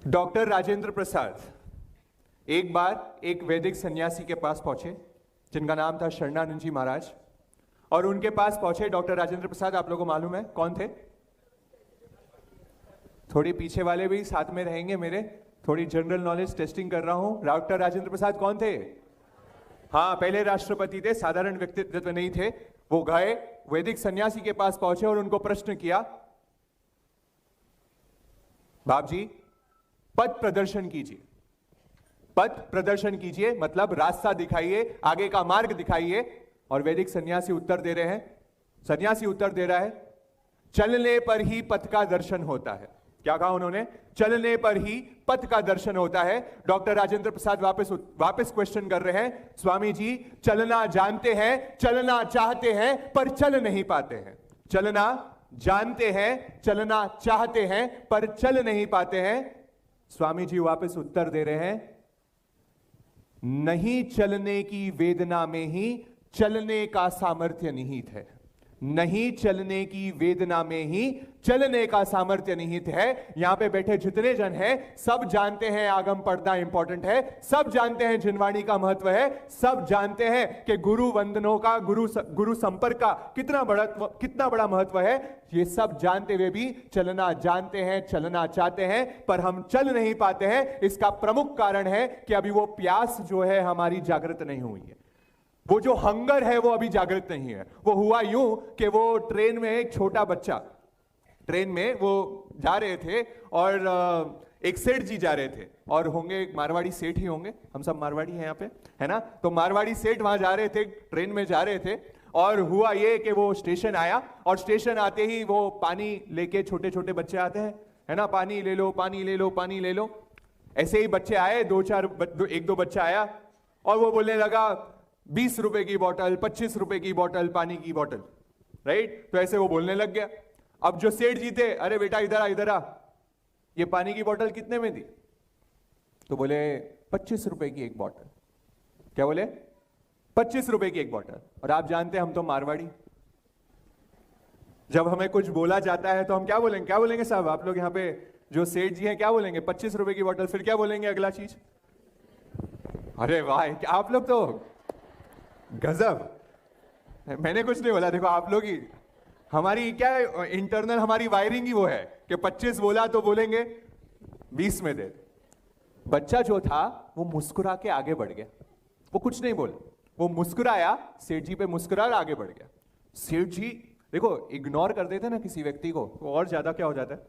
Doctor Rajendra Prasad एक बार एक वैदिक सन्यासी के पास पहुंचे जिनका नाम था शरणानंद जी महाराज। और उनके पास पहुंचे डॉक्टर राजेंद्र प्रसाद, आप लोगों को मालूम है कौन थे? थोड़ी पीछे वाले भी साथ में रहेंगे मेरे, थोड़ी जनरल नॉलेज टेस्टिंग कर रहा हूं। डॉक्टर राजेंद्र प्रसाद कौन थे? हाँ, पहले राष्ट्रपति थे, साधारण व्यक्तित्व नहीं थे। वो गए वैदिक सन्यासी के पास पहुंचे और उनको प्रश्न किया, बाप जी पथ प्रदर्शन कीजिए, पथ प्रदर्शन कीजिए, मतलब रास्ता दिखाइए, आगे का मार्ग दिखाइए। और वैदिक सन्यासी उत्तर दे रहे हैं, सन्यासी उत्तर दे रहा है, चलने पर ही पथ का दर्शन होता है। क्या कहा उन्होंने? चलने पर ही पथ का दर्शन होता है। डॉक्टर राजेंद्र प्रसाद वापस क्वेश्चन कर रहे हैं, स्वामी जी चलना जानते हैं, चलना चाहते हैं, पर चल नहीं पाते हैं। चलना जानते हैं, चलना चाहते हैं, पर चल नहीं पाते हैं। स्वामी जी वापस उत्तर दे रहे हैं, नहीं चलने की वेदना में ही चलने का सामर्थ्य निहित है। नहीं चलने की वेदना में ही चलने का सामर्थ्य निहित है। यहां पे बैठे जितने जन हैं सब जानते हैं आगम पढ़ना इंपॉर्टेंट है, सब जानते हैं जिनवाणी का महत्व है, सब जानते हैं कि गुरु वंदनों का, गुरु संपर्क का कितना बड़ा महत्व है। ये सब जानते हुए भी चलना जानते हैं, चलना चाहते हैं, पर हम चल नहीं पाते हैं। इसका प्रमुख कारण है कि अभी वो प्यास जो है हमारी जागृत नहीं हुई है, वो जो हंगर है वो अभी जागृत नहीं है। वो हुआ यूं कि वो ट्रेन में एक छोटा बच्चा, ट्रेन में वो जा रहे थे और एक सेठ जी जा रहे थे, और होंगे मारवाड़ी सेठ ही होंगे, हम सब मारवाड़ी हैं यहाँ पे, है ना? तो मारवाड़ी सेठ वहां जा रहे थे, ट्रेन में जा रहे थे। और हुआ ये कि वो स्टेशन आया, और स्टेशन आते ही वो पानी लेके, छोटे छोटे बच्चे आते हैं, है ना, पानी ले लो, पानी ले लो, पानी ले लो। ऐसे ही बच्चे आए, एक दो बच्चा आया और वो बोलने लगा 20 रुपए की बोतल, 25 रुपए की बोतल, पानी की बोतल, राइट? तो ऐसे वो बोलने लग गया। अब जो सेठ जी थे, अरे बेटा इधर आ, इधर आ, ये पानी की बोतल कितने में दी? तो बोले 25 रुपए की एक बोतल। क्या बोले? 25 रुपए की एक बोतल। और आप जानते हैं हम तो मारवाड़ी, जब हमें कुछ बोला जाता है तो हम क्या बोलेंगे? क्या बोलेंगे साहब? आप लोग यहाँ पे जो सेठ जी हैं क्या बोलेंगे? 25 रुपए की बोतल। फिर क्या बोलेंगे अगला चीज? अरे वाह, आप लोग तो गजब। मैंने कुछ नहीं बोला, देखो आप लोग ही, हमारी क्या है इंटरनल, हमारी वायरिंग ही वो है कि 25 बोला तो बोलेंगे 20 में दे। बच्चा जो था वो मुस्कुरा के आगे बढ़ गया, वो कुछ नहीं बोला, वो मुस्कुराया, सेठ जी पे मुस्कुरा और आगे बढ़ गया। सेठ जी देखो इग्नोर कर देते ना किसी व्यक्ति को, तो और ज्यादा क्या हो जाता है,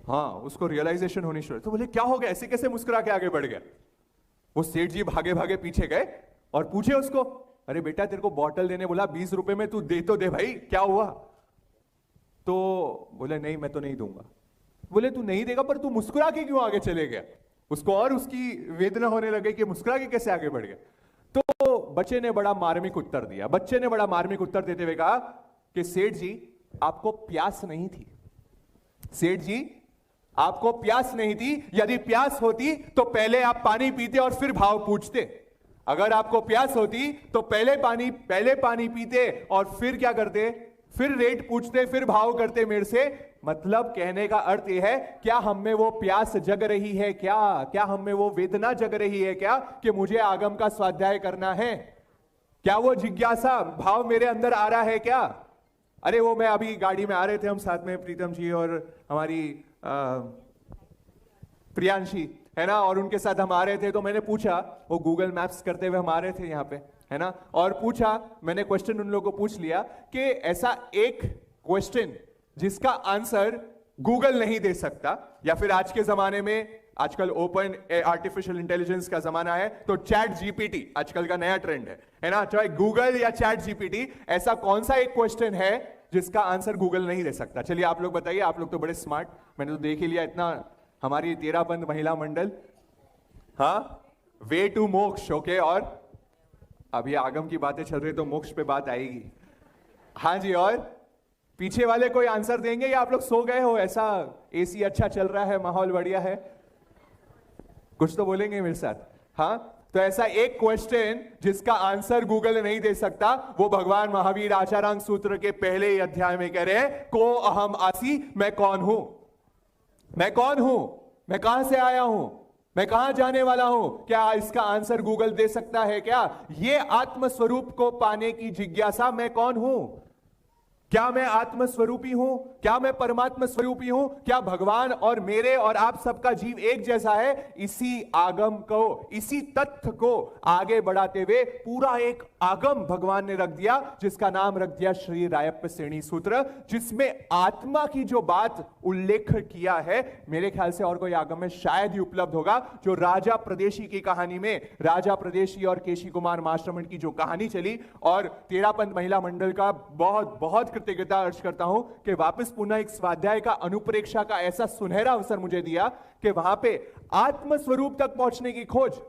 हाँ उसको रियलाइजेशन होनी शुरू। तो बोले क्या हो गया, ऐसे कैसे मुस्कुरा के आगे बढ़ गया? वो सेठ जी भागे भागे पीछे गए और पूछे उसको, अरे बेटा तेरे को बॉटल देने बोला, 20 रुपए में तू दे तो दे भाई, क्या हुआ? तो बोले नहीं मैं तो नहीं दूंगा। बोले तू नहीं देगा, पर तू मुस्कुरा के क्यों आगे चले गया? उसको और उसकी वेदना होने लगे कि मुस्कुरा के कैसे आगे बढ़ गया। तो बच्चे ने बड़ा मार्मिक उत्तर दिया, बच्चे ने बड़ा मार्मिक उत्तर देते हुए कहा कि सेठ जी आपको प्यास नहीं थी, सेठ जी आपको प्यास नहीं थी। यदि प्यास होती तो पहले आप पानी पीते और फिर भाव पूछते। अगर आपको प्यास होती तो पहले पानी पीते और फिर क्या करते? फिर रेट पूछते, फिर भाव करते मेरे से। मतलब कहने का अर्थ यह है, क्या हम में वो प्यास जग रही है? क्या हम में वो वेदना जग रही है क्या कि मुझे आगम का स्वाध्याय करना है? क्या वो जिज्ञासा भाव मेरे अंदर आ रहा है क्या? अरे वो मैं अभी गाड़ी में आ रहे थे हम साथ में, प्रीतम जी और हमारी प्रियांशी, है ना, और उनके साथ हम आ रहे थे। तो मैंने पूछा, वो गूगल मैप्स करते हुए हम आ रहे थे यहाँ पे, है ना, और पूछा, मैंने क्वेश्चन उन लोगों को पूछ लिया कि ऐसा एक क्वेश्चन जिसका आंसर गूगल नहीं दे सकता, या फिर आज के जमाने में, आजकल ओपन आर्टिफिशियल इंटेलिजेंस का जमाना है, तो चैट जीपीटी आजकल का नया ट्रेंड है ना, चाहे गूगल या चैट जीपीटी, ऐसा कौन सा एक क्वेश्चन है जिसका आंसर गूगल नहीं दे सकता? चलिए आप लोग बताइए, आप लोग तो बड़े स्मार्ट, मैंने तो देख ही लिया इतना, हमारी तेराबंद महिला मंडल, हाँ, वे टू मोक्ष, ओके। और अभी आगम की बातें चल रही तो मोक्ष पे बात आएगी, हाँ जी। और पीछे वाले कोई आंसर देंगे या आप लोग सो गए हो? ऐसा एसी अच्छा चल रहा है, माहौल बढ़िया है, कुछ तो बोलेंगे मेरे साथ, हाँ। तो ऐसा एक क्वेश्चन जिसका आंसर गूगल नहीं दे सकता, वो भगवान महावीर आचारांग सूत्र के पहले ही अध्याय में कह रहे हैं, को अहम आसी, मैं कौन हूं, मैं कौन हूं? मैं कहां से आया हूं, मैं कहां जाने वाला हूं? क्या इसका आंसर गूगल दे सकता है क्या? ये आत्मस्वरूप को पाने की जिज्ञासा, मैं कौन हूं? क्या मैं आत्मस्वरूपी हूं? क्या मैं परमात्मा स्वरूपी हूं? क्या भगवान और मेरे और आप सबका जीव एक जैसा है? इसी आगम को, इसी तथ्य को आगे बढ़ाते हुए पूरा एक आगम भगवान ने रख दिया, जिसका नाम रख दिया श्री रायप्प श्रेणी सूत्र, जिसमें आत्मा की जो बात उल्लेख किया है, मेरे ख्याल से और कोई आगम में शायद ही उपलब्ध होगा। जो राजा प्रदेशी की कहानी में राजा प्रदेशी और केशी कुमार मास्टरमण की जो कहानी चली, और तेरापंथ महिला मंडल का बहुत बहुत कृतज्ञता अर्ज करता हूं कि वापस पुनः एक स्वाध्याय का अनुप्रेक्षा का ऐसा सुनहरा अवसर मुझे दिया कि वहां पे आत्म स्वरूप तक पहुंचने की खोज,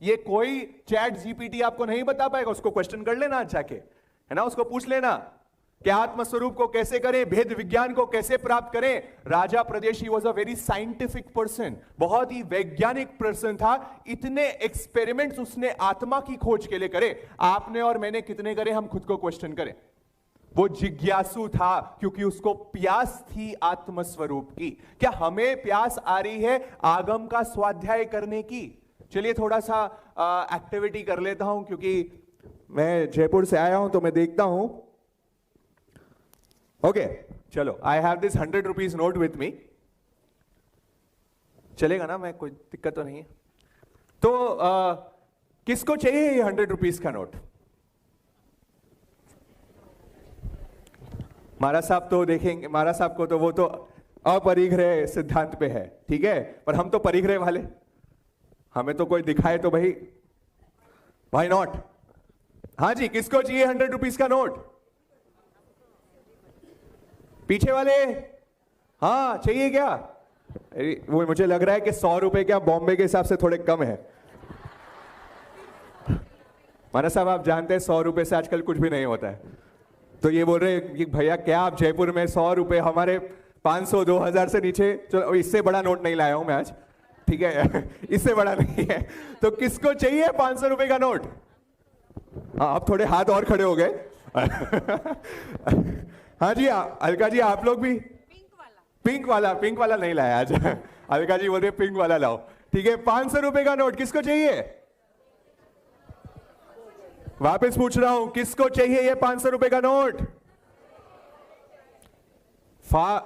ये कोई चैट जीपीटी आपको नहीं बता पाएगा। उसको क्वेश्चन कर लेना जाके, है ना, उसको पूछ लेना कि आत्म स्वरूप को कैसे करें, भेद विज्ञान को कैसे प्राप्त करें। Raja Pradeshi was a very scientific person, बहुत ही वैज्ञानिक पर्सन था। इतने एक्सपेरिमेंट्स उसने आत्मा की खोज के लिए करे। आपने और मैंने कितने करे, हम खुद को क्वेश्चन करें। वो जिज्ञासु था क्योंकि उसको प्यास थी आत्मस्वरूप की। क्या हमें प्यास आ रही है आगम का स्वाध्याय करने की? चलिए थोड़ा सा एक्टिविटी कर लेता हूं, क्योंकि मैं जयपुर से आया हूं तो मैं देखता हूं। ओके चलो, I have this 100 rupees note with me. चलेगा ना, मैं कोई दिक्कत तो नहीं है? तो किसको चाहिए ये 100 रुपीज का नोट? महाराज साहब तो देखेंगे, महाराज साहब को तो वो तो अपरिग्रह सिद्धांत पे है, ठीक है, पर हम तो परिग्रह वाले, हमें तो कोई दिखाए तो भाई, व्हाई नॉट? हाँ जी, किसको चाहिए 100 रुपीज का नोट? पीछे वाले, हाँ चाहिए क्या? वो मुझे लग रहा है कि 100 रुपए क्या बॉम्बे के हिसाब से थोड़े कम है। महाराज साहब आप जानते हैं 100 रुपए से आजकल कुछ भी नहीं होता है। तो ये बोल रहे कि भैया क्या आप जयपुर में 100 रुपए, हमारे 500 2000 से नीचे, चलो इससे बड़ा नोट नहीं लाया हूं मैं आज, ठीक है इससे बड़ा नहीं है। तो किसको चाहिए 500 रुपए का नोट? हाँ आप थोड़े हाथ और खड़े हो गए। हाँ जी अलका जी, आप लोग भी? पिंक वाला नहीं लाया आज। अलका जी बोल रहे पिंक वाला लाओ, ठीक है। 500 रुपए का नोट किसको चाहिए? वापस पूछ रहा हूं, किसको चाहिए ये 500 रुपए का नोट?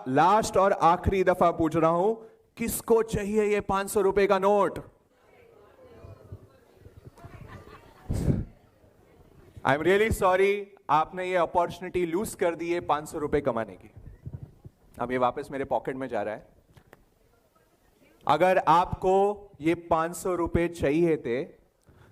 लास्ट और आखिरी दफा पूछ रहा हूं, किसको चाहिए ये 500 रुपए का note? I am really sorry, आपने ये अपॉर्चुनिटी लूज कर दी है 500 रुपए कमाने की। अब ये वापस मेरे पॉकेट में जा रहा है। अगर आपको ये 500 रुपए चाहिए थे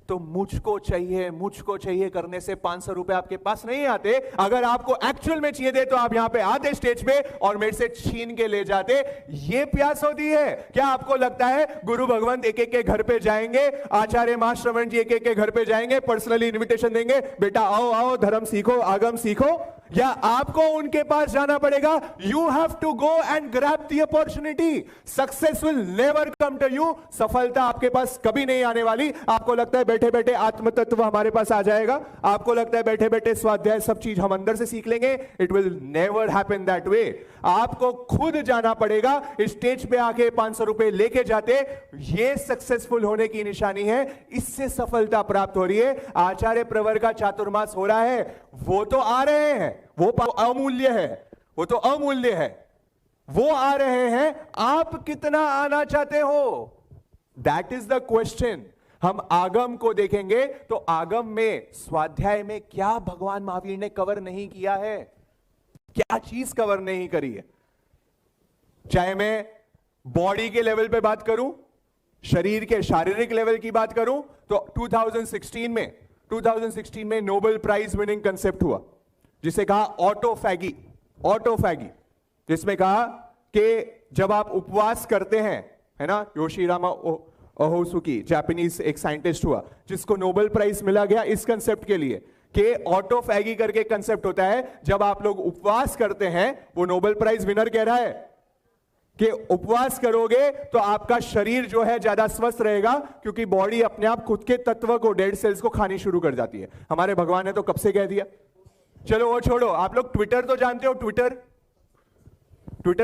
तो मुझको चाहिए करने से 500 रुपए आपके पास नहीं आते। अगर आपको एक्चुअल में चाहिए थे तो आप यहां पे आते स्टेज पे और मेरे से छीन के ले जाते। ये प्यास होती है क्या? आपको लगता है गुरु भगवंत एक एक के घर पे जाएंगे, आचार्य मास्टरमण जी एक एक के घर पे जाएंगे, पर्सनली इन्विटेशन देंगे, बेटा आओ आओ धर्म सीखो, आगम सीखो, या आपको उनके पास जाना पड़ेगा? You have to go and grab the opportunity. Success will never come to you. सफलता आपके पास कभी नहीं आने वाली। आपको लगता है बैठे बैठे आत्म तत्व हमारे पास आ जाएगा, आपको लगता है बैठे बैठे स्वाध्याय सब चीज हम अंदर से सीख लेंगे? It will never happen that way. आपको खुद जाना पड़ेगा। स्टेज पे आके 500 रुपए लेके जाते, ये सक्सेसफुल होने की निशानी है, इससे सफलता प्राप्त हो रही है। आचार्य प्रवर का चातुर्मास हो रहा है, वो तो आ रहे हैं, वो अमूल्य है, वो तो अमूल्य है, वो आ रहे हैं। आप कितना आना चाहते हो? That is the question. हम आगम को देखेंगे तो आगम में, स्वाध्याय में क्या भगवान महावीर ने कवर नहीं किया है, क्या चीज कवर नहीं करी है। चाहे मैं बॉडी के लेवल पे बात करूं, शरीर के शारीरिक लेवल की बात करूं, तो 2016 में नोबेल प्राइज विनिंग कंसेप्ट हुआ जिसे कहा ऑटोफैगी। जिसमें कहा कि जब आप उपवास करते हैं, है ना, योशिरामा ओहोसुकी जापानीज एक साइंटिस्ट हुआ जिसको नोबेल प्राइज मिला गया इस कंसेप्ट के लिए कि ऑटोफैगी करके कंसेप्ट होता है। जब आप लोग उपवास करते हैं, वो नोबेल प्राइज विनर कह रहा है कि उपवास करोगे तो आपका शरीर जो है ज्यादा स्वस्थ रहेगा, क्योंकि बॉडी अपने आप खुद के तत्व को, डेड सेल्स को खानी शुरू कर जाती है। हमारे भगवान ने तो कब से कह दिया। चलो वो छोड़ो, आप लोग ट्विटर तो जानते हो, ट्विटर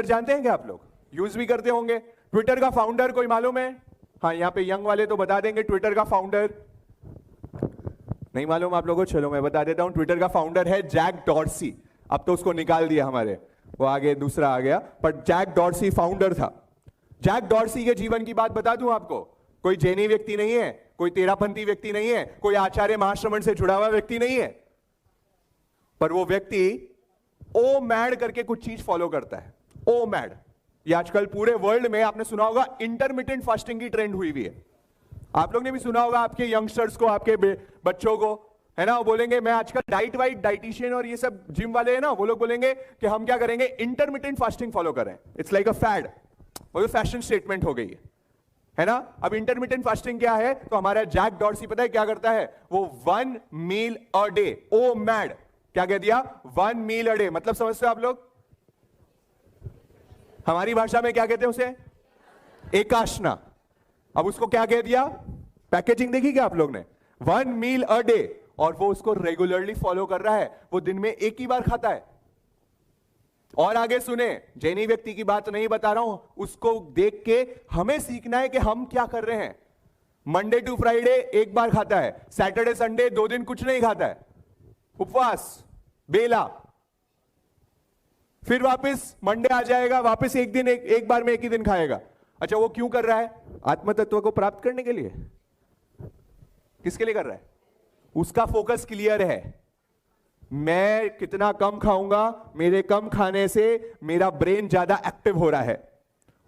जानते हैं क्या? आप लोग यूज भी करते होंगे। ट्विटर का फाउंडर कोई मालूम है? हाँ, यहां पे यंग वाले तो बता देंगे ट्विटर का फाउंडर। नहीं मालूम आप लोगों को? चलो मैं बता देता हूं। ट्विटर का फाउंडर है जैक डॉर्सी। अब तो उसको निकाल दिया हमारे, वो आगे दूसरा आ गया, पर जैक डॉर्सी फाउंडर था। जैक डॉर्सी के जीवन की बात बता दूं आपको। कोई जैनी व्यक्ति नहीं है, कोई तेरापंथी व्यक्ति नहीं है, कोई आचार्य महाश्रमण से जुड़ा हुआ व्यक्ति नहीं है, पर वो व्यक्ति ओ मैड करके कुछ चीज फॉलो करता है। ओ मैड, ये आजकल पूरे वर्ल्ड में आपने सुना होगा इंटरमिटेंट फास्टिंग की ट्रेंड हुई है। आप लोग ने भी सुना होगा, आपके यंगस्टर्स को, आपके बच्चों को, है ना, वो बोलेंगे मैं आजकल डाइट वाइट डाइटिशियन और ये सब जिम वाले हैं ना, वो लोग बोलेंगे कि हम क्या करेंगे, इंटरमिटेंट फास्टिंग फॉलो कर रहे हैं। इट्स लाइक अ फैड, वो फैशन स्टेटमेंट हो गई है ना। अब इंटरमिटेंट फास्टिंग क्या है? तो हमारा जैक डॉर्सी पता है क्या करता है? वो 1 मील अ डे, ओ मैड, क्या कह दिया? 1 मील अ डे, मतलब समझते हो आप लोग? हमारी भाषा में क्या कहते हैं उसे? एकाशना। अब उसको क्या कह दिया? पैकेजिंग देखी क्या आप लोग ने? 1 मील अ डे, और वो उसको रेगुलरली फॉलो कर रहा है। वो दिन में एक ही बार खाता है। और आगे सुने, जैनी व्यक्ति की बात नहीं बता रहा हूं, उसको देख के हमें सीखना है कि हम क्या कर रहे हैं। मंडे टू फ्राइडे एक बार खाता है, सैटरडे संडे 2 दिन कुछ नहीं खाता है, उपवास, बेला। फिर वापस मंडे आ जाएगा, वापस एक दिन एक बार में एक ही दिन खाएगा। अच्छा, वो क्यों कर रहा है? आत्म तत्व को प्राप्त करने के लिए। किसके लिए कर रहा है? उसका फोकस क्लियर है, मैं कितना कम खाऊंगा, मेरे कम खाने से मेरा ब्रेन ज्यादा एक्टिव हो रहा है,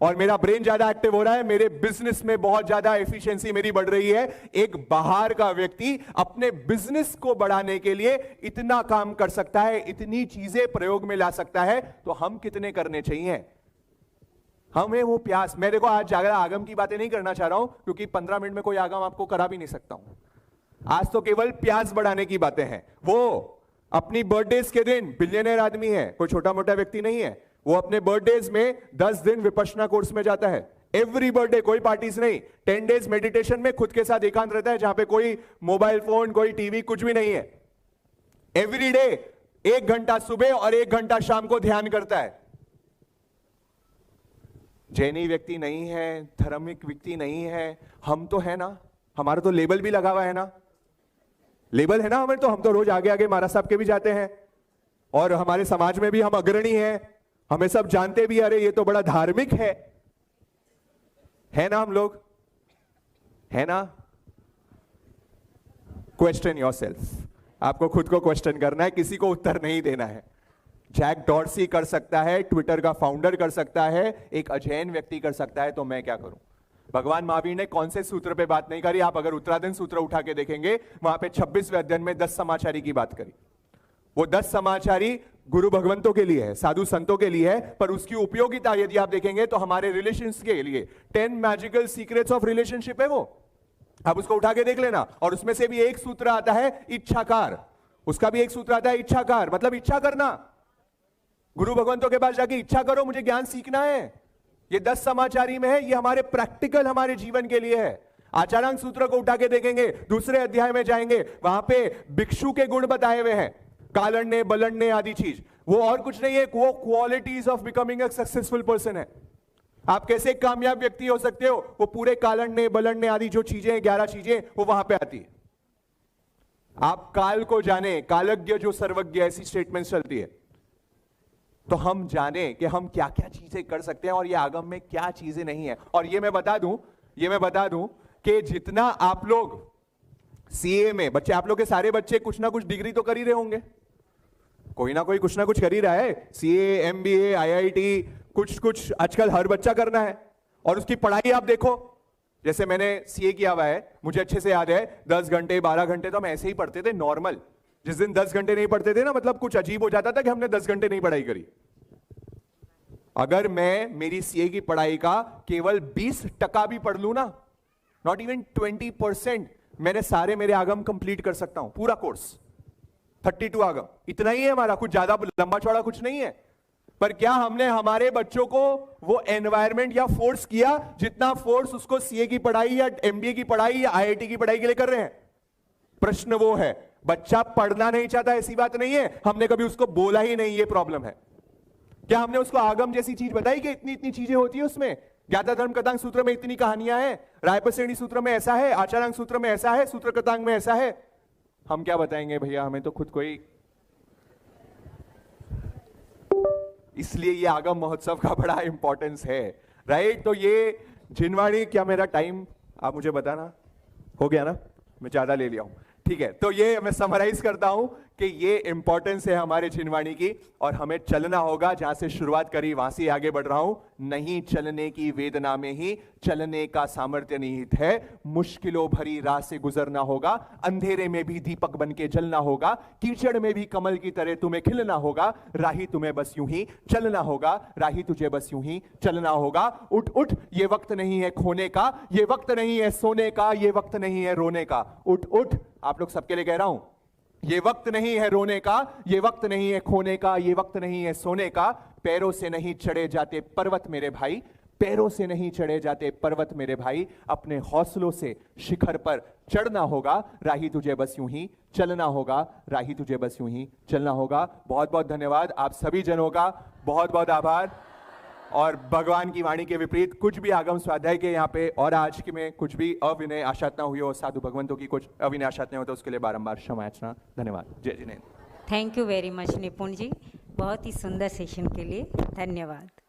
और मेरा ब्रेन ज्यादा एक्टिव हो रहा है, मेरे बिजनेस में बहुत ज्यादा एफिशिएंसी मेरी बढ़ रही है। एक बाहर का व्यक्ति अपने बिजनेस को बढ़ाने के लिए इतना काम कर सकता है, इतनी चीजें प्रयोग में ला सकता है, तो हम कितने करने चाहिए? हमें वो प्यास, मैं देखो आज ज्यादा आगम की बातें नहीं करना चाह रहा हूं, क्योंकि 15 मिनट में कोई आगम आपको करा भी नहीं सकता हूं। आज तो केवल प्यास बढ़ाने की बातें हैं। वो अपनी बर्थडेज के दिन, बिलियनर आदमी है, कोई छोटा मोटा व्यक्ति नहीं है, वो अपने बर्थडेज में 10 दिन विपश्यना कोर्स में जाता है। एवरी बर्थडे, कोई पार्टीज नहीं, 10 डेज मेडिटेशन में खुद के साथ एकांत रहता है, जहां पे कोई मोबाइल फोन, कोई टीवी, कुछ भी नहीं है। एवरी डे 1 घंटा सुबह और 1 घंटा शाम को ध्यान करता है। जैनी व्यक्ति नहीं है, धार्मिक व्यक्ति नहीं है, हम तो है ना, हमारा तो लेबल भी लगा हुआ है ना, लेबल है ना हमें, तो हम तो रोज आगे आगे महाराज साहब के भी जाते हैं, और हमारे समाज में भी हम अग्रणी हैं, हमें सब जानते भी, अरे ये तो बड़ा धार्मिक है ना हम लोग, है ना। क्वेश्चन योरसेल्फ, आपको खुद को क्वेश्चन करना है, किसी को उत्तर नहीं देना है। जैक डॉर्सी कर सकता है, ट्विटर का फाउंडर कर सकता है, एक अजैन व्यक्ति कर सकता है, तो मैं क्या करूं? भगवान महावीर ने कौन से सूत्र पे बात नहीं करी? आप अगर उत्तराधीन सूत्र उठा के देखेंगे, वहां पे 26वें अध्याय में 10 समाचारी की बात करी। वो 10 समाचारी गुरु भगवंतों के लिए है, साधु संतों के लिए है, पर उसकी उपयोगिता यदि आप देखेंगे तो हमारे रिलेशंस के लिए 10 मैजिकल सीक्रेट्स ऑफ रिलेशनशिप है वो। आप उसको उठा के देख लेना, और उसमें से भी एक सूत्र आता है इच्छाकार, उसका भी एक सूत्र आता है इच्छाकार, मतलब इच्छा करना। गुरु भगवंतों के पास जाके इच्छा करो, मुझे ज्ञान सीखना है। ये 10 समाचारी में है, ये हमारे प्रैक्टिकल, हमारे जीवन के लिए है। आचारांग सूत्र को उठा के देखेंगे, दूसरे अध्याय में जाएंगे, वहां पे भिक्षु के गुण बताए हुए हैं, कालड़ने, बलड़ने आदि चीज। वो और कुछ नहीं है, वो qualities of becoming a successful person है। आप कैसे कामयाब व्यक्ति हो सकते हो, वो पूरे कालड़ने, बलड़ने आदि जो चीजें हैं, 11 चीजें, वो वहां पे आती है। आप काल को जाने, कालज्ञ जो सर्वज्ञ, ऐसी स्टेटमेंट चलती है, तो हम जाने कि हम क्या क्या चीजें कर सकते हैं और ये आगम में क्या चीजें नहीं है। और ये मैं बता दूं कि जितना आप लोग सीए में बच्चे, आप लोग के सारे बच्चे कुछ ना कुछ डिग्री तो कर ही रहे होंगे, कोई ना कोई कुछ ना कुछ कर ही रहा है, सीए, एमबीए, आईआईटी, कुछ आजकल हर बच्चा करना है। और उसकी पढ़ाई आप देखो, जैसे मैंने सीए किया हुआ है, मुझे अच्छे से याद है 10 घंटे 12 घंटे तो हम ऐसे ही पढ़ते थे नॉर्मल। जिस दिन 10 घंटे नहीं पढ़ते थे ना, मतलब कुछ अजीब हो जाता था कि हमने 10 घंटे नहीं पढ़ाई करी। अगर मैं मेरी सीए की पढ़ाई का केवल 20% भी पढ़ लूं ना, नॉट इवन 20%, मैंने सारे मेरे आगम कंप्लीट कर सकता हूं, पूरा कोर्स 32 आगम, इतना ही है हमारा, कुछ ज्यादा लंबा चौड़ा कुछ नहीं है। पर क्या हमने हमारे बच्चों को वो एनवायरमेंट या फोर्स किया जितना फोर्स उसको सीए की पढ़ाई या एमबीए की पढ़ाई या आईआईटी की पढ़ाई के लिए कर रहे हैं? प्रश्न वो है, बच्चा पढ़ना नहीं चाहता ऐसी बात नहीं है, हमने कभी उसको बोला ही नहीं, ये प्रॉब्लम है। क्या हमने उसको आगम जैसी चीज बताई कि इतनी इतनी चीजें होती है उसमें? ज्ञाता धर्म कथांग सूत्र में इतनी कहानियां हैं, रायपसेणी सूत्र में ऐसा है, आचारांग सूत्र में ऐसा है, सूत्र कथांग में ऐसा है। हम क्या बताएंगे भैया, हमें तो खुद कोई। इसलिए ये आगम महोत्सव का बड़ा इंपॉर्टेंस है, राइट। तो ये जिनवाणी, क्या मेरा टाइम आप मुझे बताना, हो गया ना? मैं ज्यादा ले लिया हूं, ठीक है। तो ये मैं समराइज करता हूं कि ये इंपॉर्टेंस है हमारे जिनवाणी की, और हमें चलना होगा, जहां से शुरुआत करी वहां से आगे बढ़ रहा हूं। नहीं चलने की वेदना में ही चलने का सामर्थ्य निहित है। मुश्किलों भरी राह से गुजरना होगा, अंधेरे में भी दीपक बन के जलना होगा, कीचड़ में भी कमल की तरह तुम्हें खिलना होगा। राही तुम्हें बस यूं ही चलना होगा, राही तुझे बस यूं ही चलना होगा। उठ उठ, ये वक्त नहीं है खोने का, ये वक्त नहीं है सोने का, ये वक्त नहीं है रोने का। उठ उठ, आप लोग सबके लिए कह रहा हूं, ये वक्त नहीं है रोने का, ये वक्त नहीं है खोने का, ये वक्त नहीं है सोने का। पैरों से नहीं चढ़े जाते पर्वत मेरे भाई, पैरों से नहीं चढ़े जाते पर्वत मेरे भाई। अपने हौसलों से शिखर पर चढ़ना होगा, राही तुझे बस यूं ही चलना होगा, राही तुझे बस यूं ही चलना होगा। बहुत बहुत धन्यवाद आप सभी जनों का, बहुत बहुत आभार। और भगवान की वाणी के विपरीत कुछ भी आगम स्वाध्याय के यहाँ पे और आज के में कुछ भी अविनय आशातना हुई हो, साधु भगवंतों की कुछ अविनय आशातनाएं हो, तो उसके लिए बारंबार क्षमा याचना। धन्यवाद। जय Jinendra. Thank you very much निपुण जी, बहुत ही सुंदर सेशन के लिए धन्यवाद।